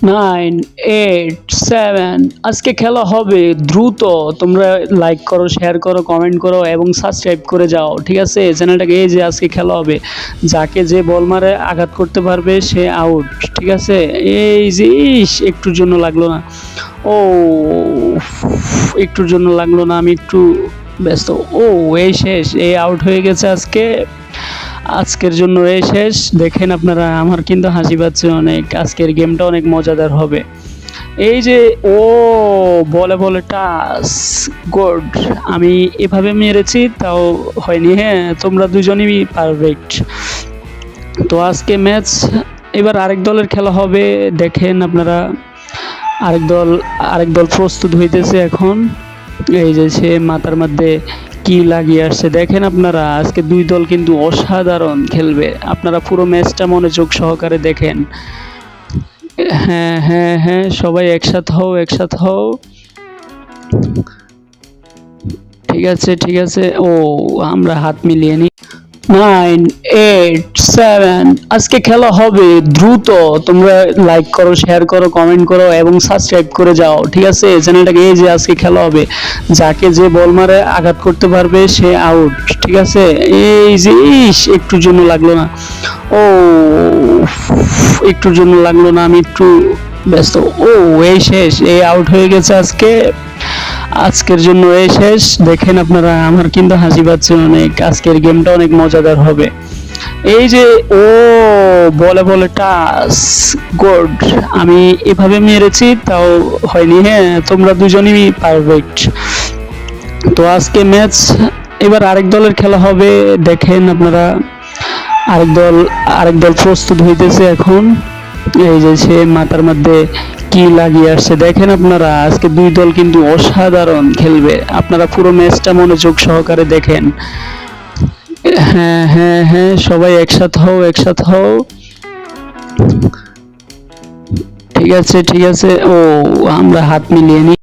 Nine, eight, seven. আজকে খেলা হবে দ্রুত। তোমরা লাইক করো, শেয়ার করো, কমেন্ট করো এবং সাবস্ক্রাইব করে যাও, ঠিক আছে? চ্যানেলটাকে এই যে আজকে খেলা হবে, যাকে যে বল মারে আঘাত করতে পারবে সে আউট, ঠিক আছে? এই যে একটুর জন্য লাগলো না। ও, একটুর জন্য লাগলো না, আমি একটু ব্যস্ত। ও, এই শেষ, এই আউট হয়ে গেছে আজকে। আজকের জন্য এই শেষ। দেখেন আপনারা, আমার কিন্তু হাসি পাচ্ছে অনেক। আজকের গেমটা অনেক মজাদার হবে। এই যে ও, বলে বলে টাচ, গুড। আমি এভাবে মেরেছি তাও হয়নি। হ্যাঁ, তোমরা দুজনেই পারফেক্ট। তো আজকে ম্যাচ, এবার আরেক দলের খেলা হবে। দেখেন আপনারা, আরেক দল প্রস্তুত হইতেছে এখন। এই যে সে মাথার মধ্যে কি লাগিয়ে আসছে, দেখেন আপনারা। আজকে দুই দল কিন্তু অসাধারণ খেলবে। আপনারা পুরো ম্যাচটা মনোযোগ সহকারে দেখেন। হ্যাঁ হ্যাঁ হ্যাঁ, সবাই একসাথে হও, একসাথে হও। ঠিক আছে ঠিক আছে। ও, আমরা হাত মিলিয়ে নিই। Nine, eight, seven. আজকে খেলা হবে দ্রুত। তোমরা লাইক করো, শেয়ার করো, কমেন্ট করো এবং সাবস্ক্রাইব করে যাও, ঠিক আছে? চ্যানেলটাকে এই যে আজকে খেলা হবে, যাকে যে বল মারে আঘাত করতে পারবে সে আউট, ঠিক আছে? এই যে একটুর জন্য লাগলো না। ও, একটুর জন্য লাগলো না, আমি একটু ব্যস্ত। ও, এই শেষ, এই আউট হয়ে গেছে আজকে। আজকের জন্য এই শেষ। দেখেন আপনারা, আমার কিন্তু হাসি পাচ্ছে অনেক। আজকের গেমটা অনেক মজাদার হবে। এই যে ও, বলে বলে টাচ, গুড। আমি এভাবে মেরেছি তাও হয়নি। হ্যাঁ, তোমরা দুজনেই পারফেক্ট। তো আজকে ম্যাচ, এবার আরেক দলের খেলা হবে। দেখেন আপনারা, আরেক দল প্রস্তুত হইতেছে এখন। এই যে সে মাথার মধ্যে কি লাগিয়ে আসছে, দেখেন আপনারা। আজকে দুই দল কিন্তু অসাধারণ খেলবে। আপনারা পুরো ম্যাচটা মনোযোগ সহকারে দেখেন। হ্যাঁ হ্যাঁ হ্যাঁ, সবাই একসাথে হও, একসাথে হও। ঠিক আছে ঠিক আছে। ও, আমরা হাত মিলিয়ে নিই।